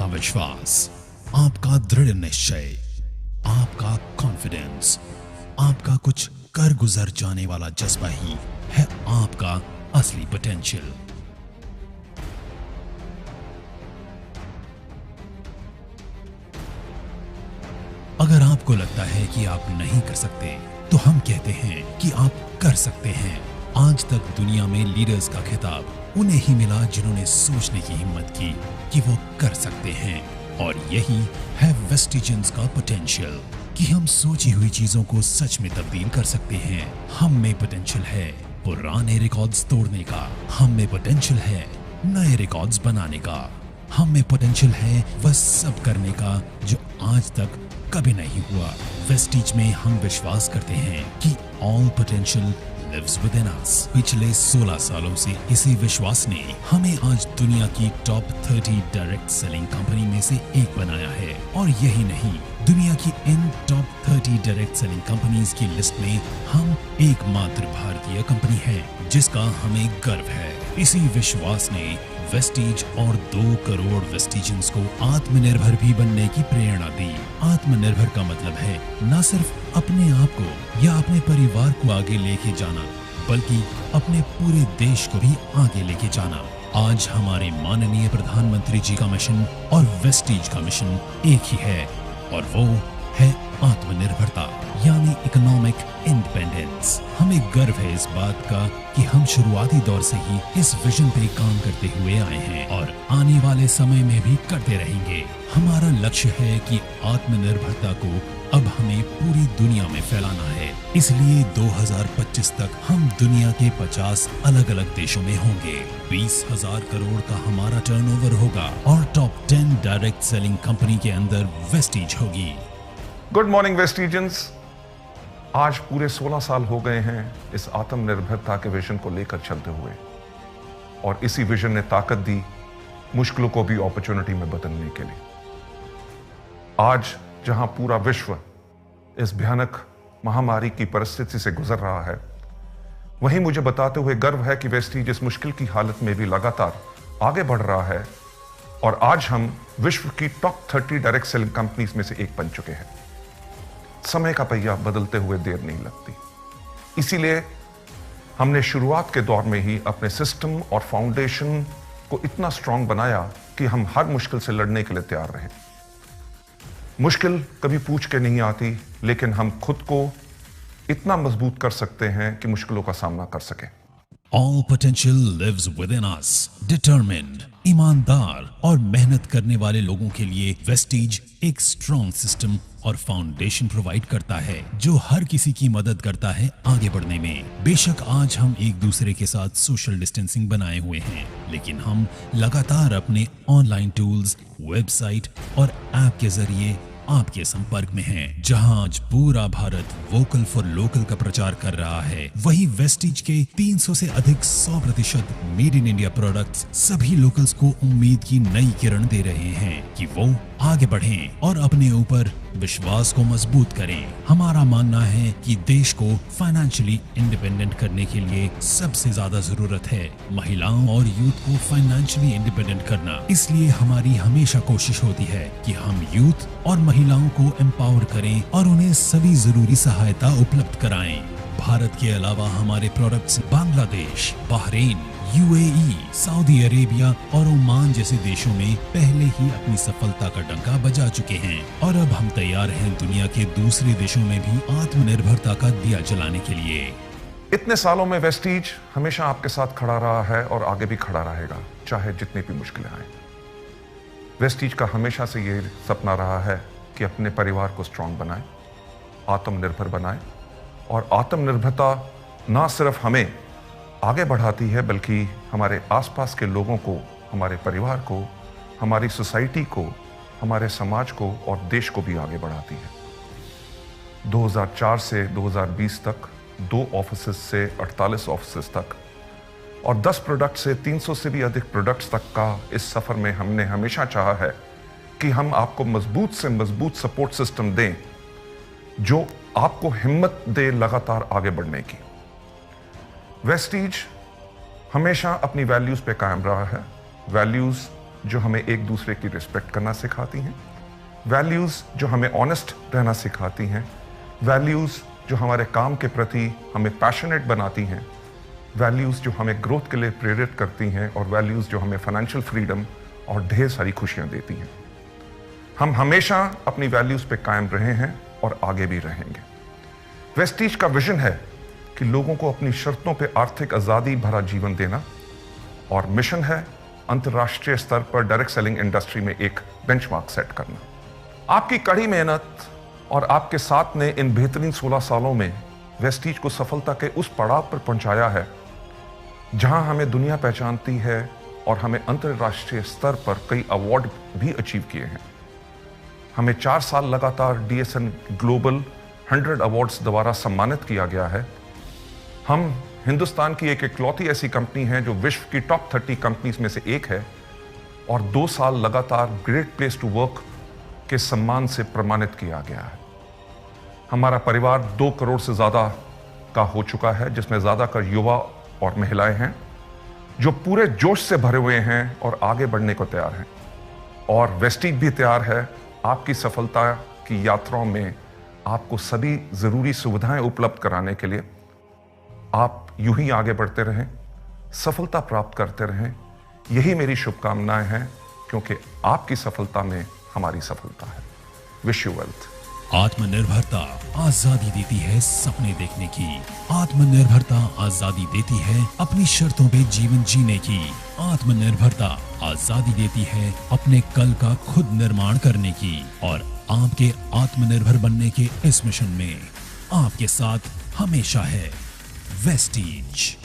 आपका विश्वास, आपका दृढ़ निश्चय, आपका कॉन्फिडेंस, आपका कुछ कर गुजर जाने वाला जज्बा ही है आपका असली पोटेंशियल। अगर आपको लगता है कि आप नहीं कर सकते, तो हम कहते हैं कि आप कर सकते हैं। आज तक दुनिया में लीडर्स का खिताब उन्हें ही मिला जिन्होंने सोचने की हिम्मत की कि वो कर सकते हैं। और यही है वेस्टिजेंस का पोटेंशियल, कि हम सोची हुई चीजों को सच में तब्दील कर सकते हैं। हम में पोटेंशियल है पुराने रिकॉर्ड्स तोड़ने का, हम में पोटेंशियल है नए रिकॉर्ड्स बनाने का, हम में पोटेंशियल है वह सब करने का जो आज तक कभी नहीं हुआ। वेस्टीज में हम विश्वास करते हैं कि all potential lives within us. पिछले 16 सालों से इसी विश्वास ने हमें आज दुनिया की टॉप 30 डायरेक्ट सेलिंग कंपनी में से एक बनाया है। और यही नहीं, दुनिया की इन टॉप 30 डायरेक्ट सेलिंग कंपनीज की लिस्ट में हम एकमात्र भारतीय कंपनी है जिसका हमें गर्व है। इसी विश्वास ने वेस्टीज और 2 करोड़ वेस्टिजियंस को आत्मनिर्भर भी बनने की प्रेरणा दी। आत्मनिर्भर का मतलब है न सिर्फ अपने आप को या अपने परिवार को आगे लेके जाना, बल्कि अपने पूरे देश को भी आगे लेके जाना। आज हमारे माननीय प्रधानमंत्री जी का मिशन और वेस्टीज का मिशन एक ही है, और वो है आत्मनिर्भरता, यानी इकोनॉमिक इंडिपेंडेंस। हमें गर्व है इस बात का कि हम शुरुआती दौर से ही इस विजन पे काम करते हुए आए हैं और आने वाले समय में भी करते रहेंगे। हमारा लक्ष्य है कि आत्मनिर्भरता को अब हमें पूरी दुनिया में फैलाना है। इसलिए 2025 तक हम दुनिया के 50 अलग अलग देशों में होंगे। 20,000 करोड़ का हमारा टर्नओवर होगा और टॉप 10 डायरेक्ट सेलिंग कंपनी के अंदर वेस्टीज होगी। Good morning Vestigians. आज पूरे 16 साल हो गए हैं इस आत्मनिर्भरता के विजन को लेकर चलते हुए, और इसी विजन ने ताकत दी मुश्किलों को भी अपॉर्चुनिटी में बदलने के लिए। आज जहां पूरा विश्व इस भयानक महामारी की परिस्थिति से गुजर रहा है, वहीं मुझे बताते हुए गर्व है कि वेस्टीज इस मुश्किल की हालत में भी लगातार आगे बढ़ रहा है, और आज हम विश्व की टॉप 30 डायरेक्ट सेलिंग कंपनीज में से एक बन चुके हैं। समय का पहिया बदलते हुए देर नहीं लगती, इसीलिए हमने शुरुआत के दौर में ही अपने सिस्टम और फाउंडेशन को इतना स्ट्रांग बनाया कि हम हर मुश्किल से लड़ने के लिए तैयार रहे। मुश्किल कभी पूछ के नहीं आती, लेकिन हम खुद को इतना मजबूत कर सकते हैं कि मुश्किलों का सामना कर सकें। All potential lives within us. Determined, ईमानदार और मेहनत करने वाले लोगों के लिए वेस्टीज एक स्ट्रॉन्ग सिस्टम और फाउंडेशन प्रोवाइड करता है जो हर किसी की मदद करता है आगे बढ़ने में। बेशक आज हम एक दूसरे के साथ सोशल डिस्टेंसिंग बनाए हुए हैं, लेकिन हम लगातार अपने ऑनलाइन टूल्स, वेबसाइट और ऐप के जरिए आपके संपर्क में हैं। जहां आज पूरा भारत वोकल फॉर लोकल का प्रचार कर रहा है, वही वेस्टीज के 300 से अधिक 100% मेड इन इंडिया प्रोडक्ट्स सभी लोकल्स को उम्मीद की नई किरण दे रहे हैं कि वो आगे बढ़ें और अपने ऊपर विश्वास को मजबूत करें। हमारा मानना है कि देश को फाइनेंशियली इंडिपेंडेंट करने के लिए सबसे ज्यादा जरूरत है महिलाओं और यूथ को फाइनेंशियली इंडिपेंडेंट करना। इसलिए हमारी हमेशा कोशिश होती है कि हम यूथ और महिलाओं को एम्पावर करें और उन्हें सभी जरूरी सहायता उपलब्ध कराएं। भारत के अलावा हमारे products Bangladesh, Bahrain, UAE, Saudi Arabia और ओमान जैसे देशों में पहले ही अपनी सफलता का डंका बजा चुके हैं, और अब हम तैयार हैं दुनिया के दूसरे देशों में भी आत्मनिर्भरता का दिया जलाने के लिए। इतने सालों में वेस्टीज हमेशा आपके साथ खड़ा रहा है और आगे भी खड़ा रहेगा, चाहे जितनी भी मुश्किलें आए। वेस्टीज का हमेशा से ये सपना रहा है कि अपने परिवार को स्ट्रांग बनाए, आत्मनिर्भर बनाए, और आत्मनिर्भरता ना सिर्फ हमें आगे बढ़ाती है बल्कि हमारे आसपास के लोगों को, हमारे परिवार को, हमारी सोसाइटी को, हमारे समाज को और देश को भी आगे बढ़ाती है। 2004 से 2020 तक 2 ऑफिसेस से 48 ऑफिसेस तक और 10 प्रोडक्ट से 300 से भी अधिक प्रोडक्ट्स तक का इस सफर में हमने हमेशा चाहा है कि हम आपको मजबूत से मजबूत सपोर्ट सिस्टम दें जो आपको हिम्मत दे लगातार आगे बढ़ने की। वेस्टीज हमेशा अपनी वैल्यूज पे कायम रहा है। वैल्यूज जो हमें एक दूसरे की रिस्पेक्ट करना सिखाती हैं, वैल्यूज़ जो हमें ऑनेस्ट रहना सिखाती हैं, वैल्यूज़ जो हमारे काम के प्रति हमें पैशनेट बनाती हैं, वैल्यूज़ जो हमें ग्रोथ के लिए प्रेरित करती हैं और वैल्यूज़ जो हमें फाइनेंशियल फ्रीडम और ढेर सारी खुशियां देती हैं। हम हमेशा अपनी वैल्यूज़ पे कायम रहे हैं और आगे भी रहेंगे। वेस्टीज का विजन है कि लोगों को अपनी शर्तों पे आर्थिक आज़ादी भरा जीवन देना, और मिशन है अंतर्राष्ट्रीय स्तर पर डायरेक्ट सेलिंग इंडस्ट्री में एक बेंचमार्क सेट करना। आपकी कड़ी मेहनत और आपके साथ ने इन बेहतरीन 16 सालों में वेस्टीज को सफलता के उस पड़ाव पर पहुंचाया है जहां हमें दुनिया पहचानती है, और हमें अंतर्राष्ट्रीय स्तर पर कई अवार्ड भी अचीव किए हैं। हमें 4 साल लगातार DSN ग्लोबल 100 अवार्ड्स द्वारा सम्मानित किया गया है। हम हिंदुस्तान की एक इकलौती ऐसी कंपनी है जो विश्व की टॉप 30 कंपनीज में से एक है, और 2 साल लगातार ग्रेट प्लेस टू वर्क के सम्मान से प्रमाणित किया गया है। हमारा परिवार 2 करोड़ से ज़्यादा का हो चुका है, जिसमें ज़्यादातर युवा और महिलाएं हैं जो पूरे जोश से भरे हुए हैं और आगे बढ़ने को तैयार हैं। और वेस्टीज भी तैयार है आपकी सफलता की यात्राओं में आपको सभी ज़रूरी सुविधाएं उपलब्ध कराने के लिए। आप यूं ही आगे बढ़ते रहें, सफलता प्राप्त करते रहें, यही मेरी शुभकामनाएं हैं, क्योंकि आपकी सफलता में हमारी सफलता है। Wish you wealth. आत्मनिर्भरता आजादी देती है सपने देखने की। आत्मनिर्भरता आजादी देती है अपनी शर्तों पे जीवन जीने की। आत्मनिर्भरता आजादी देती है अपने कल का खुद निर्माण करने की। और आपके आत्मनिर्भर बनने के इस मिशन में आपके साथ हमेशा है वेस्टीज।